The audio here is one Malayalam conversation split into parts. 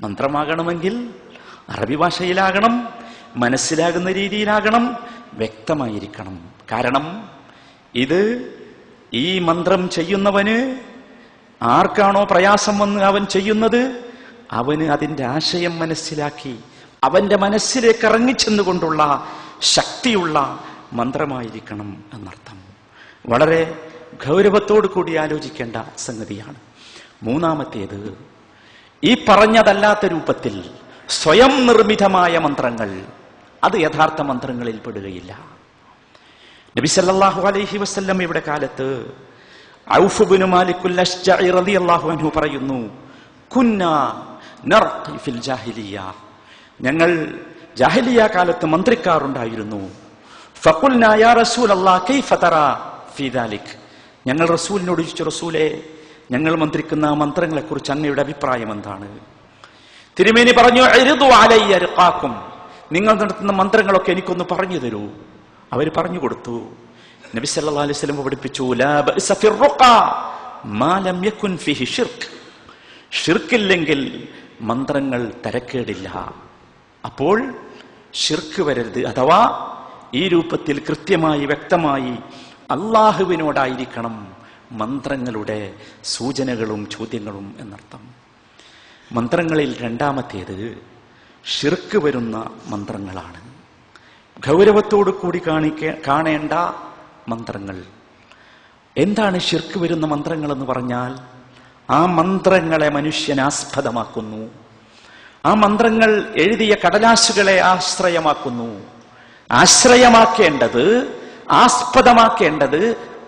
മന്ത്രമാകണമെങ്കിൽ അറബി ഭാഷയിലാകണം, മനസ്സിലാകുന്ന രീതിയിലാകണം, വ്യക്തമായിരിക്കണം. കാരണം ഇത് ഈ മന്ത്രം ചെയ്യുന്നവന് ആർക്കാണോ പ്രയാസം വന്ന് അവൻ ചെയ്യുന്നത്, അവന് അതിന്റെ ആശയം മനസ്സിലാക്കി അവന്റെ മനസ്സിലേക്ക് ഇറങ്ങിച്ചെന്നുകൊണ്ടുള്ള ശക്തിയുള്ള മന്ത്രമായിരിക്കണം എന്നർത്ഥം. വളരെ ഗൗരവത്തോടു കൂടി ആലോചിക്കേണ്ട സംഗതിയാണ്. മൂന്നാമത്തേത്, ഈ പറഞ്ഞതല്ലാത്ത രൂപത്തിൽ സ്വയം നിർമ്മിതമായ മന്ത്രങ്ങൾ, അത് യഥാർത്ഥ മന്ത്രങ്ങളിൽ പെടുകയില്ല. നബി സല്ലല്ലാഹു അലൈഹി വസല്ലമയുടെ കാലത്ത് ഔഫ് ഇബ്നു മാലിക്കുൽ അശ്ജഇ റളിയല്ലാഹു അൻഹു പറയുന്നു, കുന്നാ നർഖി ഫിൽ ജാഹിലിയ്യ, ഞങ്ങൾ ജാഹിലിയ്യ കാലത്ത് മന്ത്രിക്കാറുണ്ടായിരുന്നു. ഫഖുൽനാ യാ റസൂലല്ലാഹ് കൈഫ തറാ ഫീ ദാലിക്, ഞങ്ങൾ റസൂലിനോട് ചോദിച്ചു, റസൂലേ, ഞങ്ങൾ മന്ത്രിക്കുന്ന മന്ത്രങ്ങളെ കുറിച്ച് അങ്ങയുടെ അഭിപ്രായം എന്താണ്? തിരുമേനി പറഞ്ഞു, ഇർദു അലയ്യ റിഖാക്കും, നിങ്ങൾ നടത്തുന്ന മന്ത്രങ്ങളൊക്കെ എനിക്കൊന്ന് പറഞ്ഞു തരൂ. അവർ പറഞ്ഞു കൊടുത്തു. നബി സല്ലല്ലാഹു അലൈഹി വസല്ലം പഠിപ്പിച്ചു, ലാ ബഅസ ഫിർ റുഖാ മാ ലം യകുൻ ഫീഹി ശിർക്ക്, ശിർക്കില്ലെങ്കിൽ മന്ത്രങ്ങൾ തരക്കേടില്ല. അപ്പോൾ ശിർക്ക് വരരുത്. അഥവാ ഈ രൂപത്തിൽ കൃത്യമായി വ്യക്തമായി അള്ളാഹുവിനോടായിരിക്കണം മന്ത്രങ്ങളുടെ സൂചനകളും ചോദ്യങ്ങളും എന്നർത്ഥം. മന്ത്രങ്ങളിൽ രണ്ടാമത്തേത് ശിർക്ക് വരുന്ന മന്ത്രങ്ങളാണ്. ഗൗരവത്തോടു കൂടി കാണേണ്ട മന്ത്രങ്ങൾ. എന്താണ് ശിർക്ക് വരുന്ന മന്ത്രങ്ങൾ എന്ന് പറഞ്ഞാൽ, ആ മന്ത്രങ്ങളെ മനുഷ്യനാസ്പദമാക്കുന്നു, ആ മന്ത്രങ്ങൾ എഴുതിയ കടലാസുകളെ ആശ്രയമാക്കുന്നു. ആശ്രയമാക്കേണ്ടത്, ആസ്പദമാക്കേണ്ടത്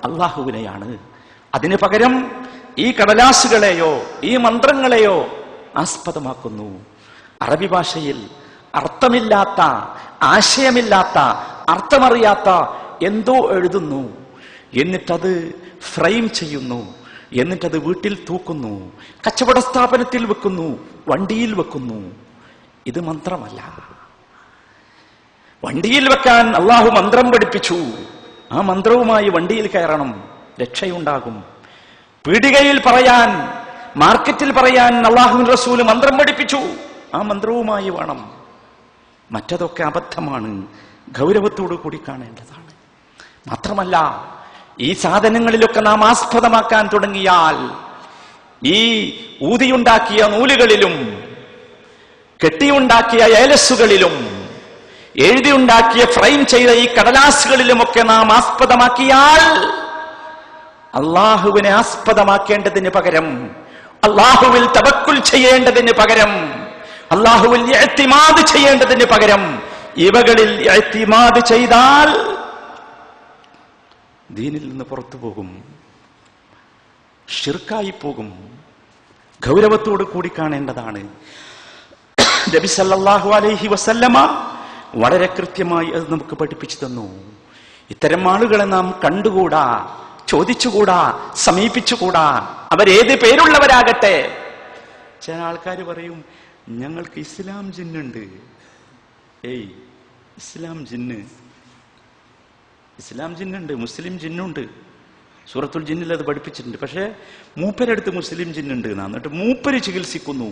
അള്ളാഹുവിനെയാണ്. അതിനു പകരം ഈ കടലാസുകളെയോ ഈ മന്ത്രങ്ങളെയോ ആസ്പദമാക്കുന്നു. അറബി ഭാഷയിൽ അർത്ഥമില്ലാത്ത, ആശയമില്ലാത്ത, അർത്ഥമറിയാത്ത എന്തോ എഴുതുന്നു, എന്നിട്ടത് ഫ്രെയിം ചെയ്യുന്നു, എന്നിട്ടത് വീട്ടിൽ തൂക്കുന്നു, കച്ചവട സ്ഥാപനത്തിൽ വെക്കുന്നു, വണ്ടിയിൽ വെക്കുന്നു. ഇത് മന്ത്രമല്ല. വണ്ടിയിൽ വെക്കാൻ അള്ളാഹു മന്ത്രം പഠിപ്പിച്ചു. ആ മന്ത്രവുമായി വണ്ടിയിൽ കയറണം, രക്ഷയുണ്ടാകും. പീടികയിൽ പറയാൻ, മാർക്കറ്റിൽ പറയാൻ അള്ളാഹുവിൻ റസൂല് മന്ത്രം പഠിപ്പിച്ചു. ആ മന്ത്രവുമായി വേണം. മറ്റതൊക്കെ അബദ്ധമാണ്, ഗൗരവത്തോടു കൂടി കാണേണ്ടതാണ്. മാത്രമല്ല, ഈ സാധനങ്ങളിലൊക്കെ നാം ആസ്പദമാക്കാൻ തുടങ്ങിയാൽ, ഈ ഊതിയുണ്ടാക്കിയ നൂലുകളിലും കെട്ടിയുണ്ടാക്കിയ ഏലസുകളിലും എഴുതിയുണ്ടാക്കിയ ഫ്രെയിം ചെയ്ത ഈ കടലാസുകളിലുമൊക്കെ നാം ആസ്പദമാക്കിയാൽ, അള്ളാഹുവിനെ ആസ്പദമാക്കേണ്ടതിന് പകരം, അള്ളാഹുവിൽ തവക്കുൽ ചെയ്യേണ്ടതിന് പകരം, അള്ളാഹുവിൽ ഇഅ്തിമാദ് ചെയ്യേണ്ടതിന് പകരം ഇവകളിൽ ഇഅ്തിമാദ് ചെയ്താൽ ദീനിൽ നിന്ന് പുറത്തു പോകും, ഷിർക്കായി പോകും. ഗൗരവത്തോട് കൂടി കാണേണ്ടതാണ്. നബി സല്ലല്ലാഹു അലൈഹി വസല്ലമ വളരെ കൃത്യമായി അത് നമുക്ക് പഠിപ്പിച്ചു തന്നു. ഇത്തരം ആളുകളെ നാം കണ്ടുകൂടാ, ചോദിച്ചുകൂടാ, സമീപിച്ചുകൂടാ. അവരേത് പേരുള്ളവരാകട്ടെ. ചില ആൾക്കാർ പറയും, ഞങ്ങൾക്ക് ഇസ്ലാം ജിന്നുണ്ട്. ഏയ്, ഇസ്ലാം ജിന്ന്, ഇസ്ലാം ജിന്നുണ്ട്, മുസ്ലിം ജിന്നുണ്ട്. സൂറത്തുൽ ജിന്നിൽ അത് പഠിപ്പിച്ചിട്ടുണ്ട്. പക്ഷെ മൂപ്പരടുത്ത് മുസ്ലിം ജിന്നുണ്ട്, എന്നിട്ട് മൂപ്പര് ചികിത്സിക്കുന്നു.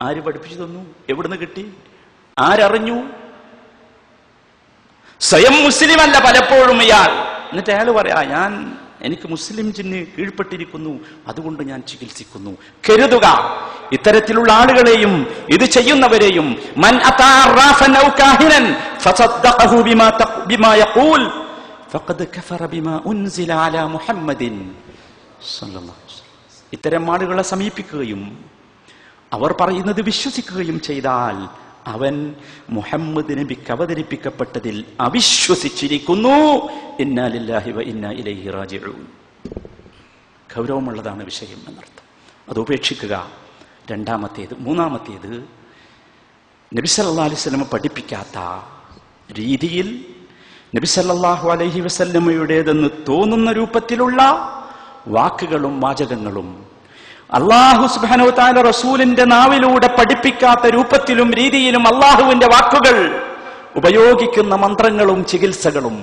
ആര് പഠിപ്പിച്ചു തന്നു? എവിടുന്ന് കിട്ടി? ആരറിഞ്ഞു? സ്വയം മുസ്ലിം അല്ല പലപ്പോഴും ഇയാൾ. എന്നിട്ട് അയാൾ പറയാ, എനിക്ക് മുസ്ലിം ജിന്ന് കീഴ്പ്പെട്ടിരിക്കുന്നു, അതുകൊണ്ട് ഞാൻ ചികിത്സിക്കുന്നു. കരുതുക, ഇത്തരത്തിലുള്ള ആളുകളെയും ഇത് ചെയ്യുന്നവരെയും, മൻ അതാ അറാഫൻ ഔ കാഹിനൻ ഫസദ്ദഖഹു ബിമാ യഖൂൽ ഫഖദ് കഫറ ബിമാ ഉൻസില അലാ മുഹമ്മദിൻ സല്ലല്ലാഹു അലൈഹി വസല്ലം. ഇത്തരം ആളുകളെ സമീപിക്കുകയും അവർ പറയുന്നത് വിശ്വസിക്കുകയും ചെയ്താൽ അവൻ മുഹമ്മദ് നബിക്ക് അവതരിപ്പിക്കപ്പെട്ടതിൽ അവിശ്വസിച്ചിരിക്കുന്നു. ഇന്നാ ലില്ലാഹി വ ഇന്നാ ഇലൈഹി റാജിഊൻ. ഗൗരവമുള്ളതാണ് വിഷയം എന്നർത്ഥം. അത് ഉപേക്ഷിക്കുക. രണ്ടാമത്തേത്. മൂന്നാമത്തേത്, നബി സല്ലല്ലാഹു അലൈഹി വസല്ലം പഠിപ്പിക്കാത്ത രീതിയിൽ നബി സല്ലല്ലാഹു അലൈഹി വസല്ലമയുടേതെന്ന് തോന്നുന്ന രൂപത്തിലുള്ള വാക്കുകളും വാചകങ്ങളും, അല്ലാഹു സുബ്ഹാനഹു വ തആല റസൂലിന്റെ നാവിലൂടെ പഠിപ്പിക്കാത്ത രൂപത്തിലും രീതിയിലും അല്ലാഹുവിന്റെ വാക്കുകൾ ഉപയോഗിക്കുന്ന മന്ത്രങ്ങളും ചികിത്സകളും.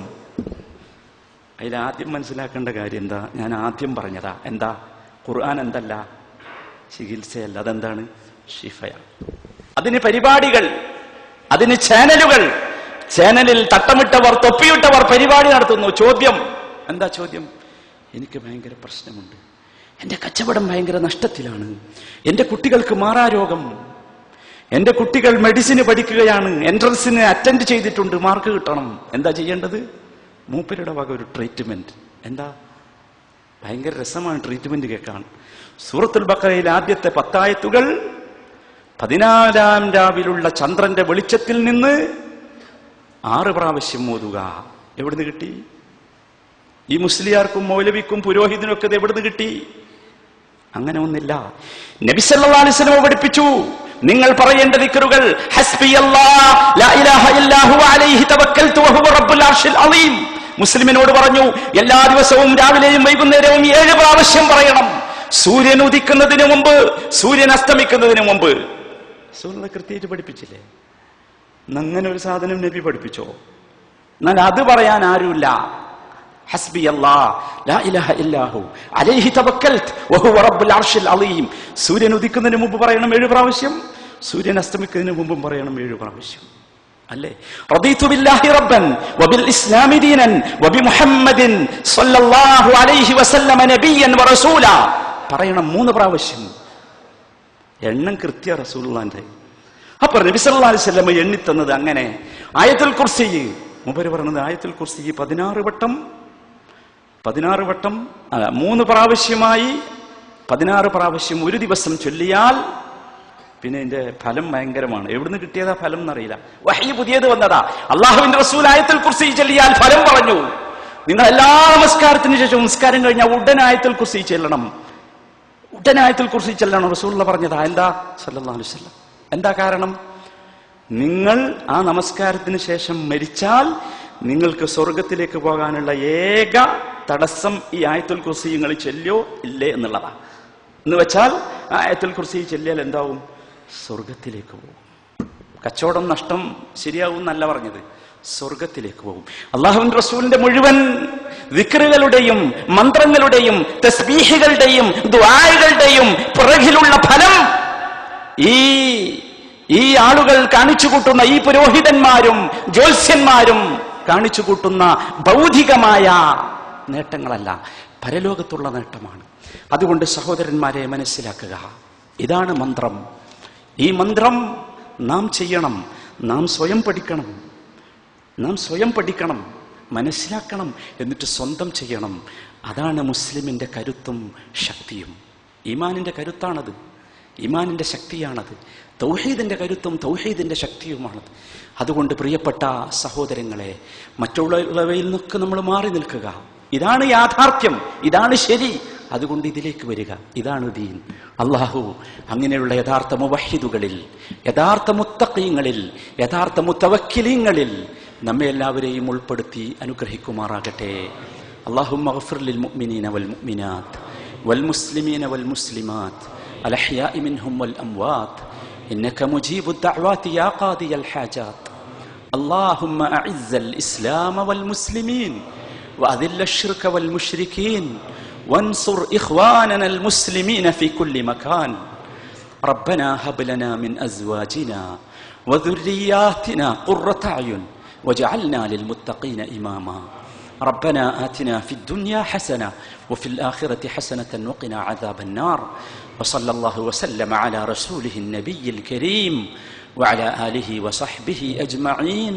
അതിൽ ആദ്യം മനസ്സിലാക്കേണ്ട കാര്യം എന്താ? ഞാൻ ആദ്യം പറഞ്ഞതാ. എന്താ? ഖുർആൻ എന്തല്ല? ചികിത്സയല്ല. അതെന്താണ്? ഷിഫയാണ്. അതിന് പരിപാടികൾ, അതിന് ചാനലുകൾ, ചാനലിൽ തട്ടമിട്ടവർ തൊപ്പിയിട്ടവർ പരിപാടി നടത്തുന്നു. ചോദ്യം എന്താ? ചോദ്യം, എനിക്ക് ഭയങ്കര പ്രശ്നമുണ്ട്, എന്റെ കച്ചവടം ഭയങ്കര നഷ്ടത്തിലാണ്, എന്റെ കുട്ടികൾക്ക് മാറാരോഗം, എന്റെ കുട്ടികൾ മെഡിസിന് പഠിക്കുകയാണ്, എൻട്രൻസിന് അറ്റൻഡ് ചെയ്തിട്ടുണ്ട്, മാർക്ക് കിട്ടണം. എന്താ ചെയ്യേണ്ടത്? മൂപ്പരുടെ വക ഒരു ട്രീറ്റ്മെന്റ്. എന്താ? ഭയങ്കര രസമാണ് ട്രീറ്റ്മെന്റ് കേൾക്കാൻ. സൂറത്തുൽ ബഖറയിലെ ആദ്യത്തെ 10 ആയത്തുകൾ 14-ാം രാവിലുള്ള ചന്ദ്രന്റെ വെളിച്ചത്തിൽ നിന്ന് 6 പ്രാവശ്യം ഓതുക. എവിടുന്ന് കിട്ടി? ഈ മുസ്ലിയാർക്കും മൗലവിക്കും പുരോഹിതനും ഒക്കെ ഇത് എവിടുന്ന് കിട്ടി? അങ്ങനെ ഒന്നില്ല. നബി സല്ലല്ലാഹു അലൈഹി വസല്ലം പഠിപ്പിച്ചു, നിങ്ങൾ പറയേണ്ട ദിക്റുകൾ ഹസ്ബിയല്ലാഹ് ലാ ഇലാഹ ഇല്ലാ ഹുവ അലൈഹി തവക്കൽതു വഹുവ റബ്ബുൽ അർശിൽ അളീം. മുസ്ലിമിനോട് പറഞ്ഞു, എല്ലാ ദിവസവും രാവിലെയും വൈകുന്നേരവും 7 പ്രാവശ്യം പറയണം. സൂര്യൻ ഉദിക്കുന്നതിന് മുമ്പ്, സൂര്യൻ അസ്തമിക്കുന്നതിന് മുമ്പ്. റസൂലുള്ളാഹി കൃത്യമായിട്ട് പഠിപ്പിച്ചില്ലേ? അങ്ങനെ ഒരു സാധനം നബി പഠിപ്പിച്ചോ? എന്നാൽ അത് പറയാൻ ആരുമില്ല. ഹസ്ബി അല്ലാഹ് ലാ ഇലാഹ ഇല്ലാഹു അലൈഹി തവക്കൽത് വഹുവ റബ്ബുൽ അർശിൽ അളീം. സൂര്യൻ ഉദിക്കുന്നതിന് മുമ്പ് പറയണം 7 പ്രാവശ്യം, സൂര്യൻ അസ്തമിക്കുന്നതിന് മുമ്പും പറയണം 7 പ്രാവശ്യം. അല്ലേ? റദീതു ബില്ലാഹി റബ്ബൻ വബിൽ ഇസ്ലാമി ദീനൻ വബിമുഹമ്മദിൻ സ്വല്ലല്ലാഹു അലൈഹി വസല്ലമ നബിയ്യൻ വറസൂല പറയണം 3 പ്രാവശ്യം. എണ്ണം കൃത്യ റസൂലുള്ളാഹിന്റെ. അപ്പോൾ നബി സല്ലല്ലാഹു അലൈഹി വസല്ലം എണ്ണിത്തന്നത് അങ്ങനെ. ആയത്തുൽ കുർസി മുബരി പറഞ്ഞത്, ആയത്തുൽ കുർസി 16 വട്ടം 3 പ്രാവശ്യമായി 16 പ്രാവശ്യം ഒരു ദിവസം ചൊല്ലിയാൽ പിന്നെ ഇതിന്റെ ഫലം ഭയങ്കരമാണ്. എവിടുന്ന് കിട്ടിയതാ ഫലം എന്നറിയില്ല. വഹി പുതിയത് വന്നതാ. അള്ളാഹുവിന്റെ റസൂൽ ആയത്തുൽ കുർസി ചൊല്ലിയാൽ ഫലം പറഞ്ഞു. നിങ്ങൾ എല്ലാ നമസ്കാരത്തിന് ശേഷം, നമസ്കാരം കഴിഞ്ഞാൽ ഉടൻ ആയത്തുൽ കുർസി ചെല്ലണം, ഉടൻ ആയത്തുൽ കുർസി ചെല്ലണം. റസൂലുള്ളാഹി പറഞ്ഞതാ. എന്താ? സല്ലല്ലാഹു അലൈഹി വസല്ലം. എന്താ കാരണം? നിങ്ങൾ ആ നമസ്കാരത്തിന് ശേഷം മരിച്ചാൽ നിങ്ങൾക്ക് സ്വർഗത്തിലേക്ക് പോകാനുള്ള ഏക തടസ്സം ഈ ആയത്തുൽ കുർസി നിങ്ങൾ ചെല്ലിയോ ഇല്ലേ എന്നുള്ളതാ. എന്ന് വെച്ചാൽ ആയത്തുൽ കുർസി ചെല്ലിയാൽ എന്താവും? സ്വർഗത്തിലേക്ക് പോകും. കച്ചവടം നഷ്ടം ശരിയാവും എന്നല്ല പറഞ്ഞത്, സ്വർഗത്തിലേക്ക് പോകും. അല്ലാഹുവിന്റെ റസൂലിന്റെ മുഴുവൻ ദിക്റുകളുടെയും മന്ത്രങ്ങളുടെയും തസ്ബീഹുകളുടെയും ദുആകളുടെയും പിറകിലുള്ള ഫലം ഈ ആളുകൾ കാണിച്ചു കൂട്ടുന്ന, ഈ പുരോഹിതന്മാരും ജ്യോത്സ്യന്മാരും കാണിച്ചു കൂട്ടുന്ന ഭൗതികമായ നേട്ടങ്ങളല്ല, പരലോകത്തുള്ള നേട്ടമാണ്. അതുകൊണ്ട് സഹോദരന്മാരെ മനസ്സിലാക്കുക, ഇതാണ് മന്ത്രം. ഈ മന്ത്രം നാം ചെയ്യണം, നാം സ്വയം പഠിക്കണം, മനസ്സിലാക്കണം, എന്നിട്ട് സ്വന്തം ചെയ്യണം. അതാണ് മുസ്ലിമിന്റെ കരുത്തും ശക്തിയും. ഈമാനിന്റെ കരുത്താണത്, ഈമാനിന്റെ ശക്തിയാണത്. തൗഹീദിന്റെ കരുത്തും തൗഹീദിന്റെ ശക്തിയുമാണത്. അതുകൊണ്ട് പ്രിയപ്പെട്ട സഹോദരങ്ങളെ, മറ്റുള്ളവയിൽ നിന്നൊക്കെ നമ്മൾ മാറി നിൽക്കുക. ഇതാണ് യാഥാർത്ഥ്യം, ഇതാണ് ശരി. അതുകൊണ്ട് ഇതിലേക്ക് വരിക. ഇതാണ് ദീൻ. അല്ലാഹു അങ്ങനെയുള്ള യഥാർത്ഥ മുവഹിദുകളിൽ, യഥാർത്ഥ മുത്തഖീങ്ങളിൽ, യഥാർത്ഥ മുതവക്കിലീങ്ങളിൽ നമ്മെ എല്ലാവരെയും ഉൾപ്പെടുത്തി അനുഗ്രഹിക്കുമാറാകട്ടെ. അല്ലാഹുമ്മ ഗഫിർ ലിൽ മുഅ്മിനീന വൽ മുഅ്മിനാത്ത് വൽ മുസ്ലിമീന വൽ മുസ്ലിമാത്ത് അൽ അഹ്യാഇ മിൻഹും വൽ അംവാത്ത് إنك مجيب الدعوات يا قاضي الحاجات. اللهم أعز الإسلام والمسلمين وأذل الشرك والمشركين وانصر إخواننا المسلمين في كل مكان. ربنا هب لنا من أزواجنا وذرياتنا قرة أعين واجعلنا للمتقين إماما. ربنا آتنا في الدنيا حسنة وفي الآخرة حسنة وقنا عذاب النار. وصلى الله وسلم على رسوله النبي الكريم وعلى آله وصحبه أجمعين.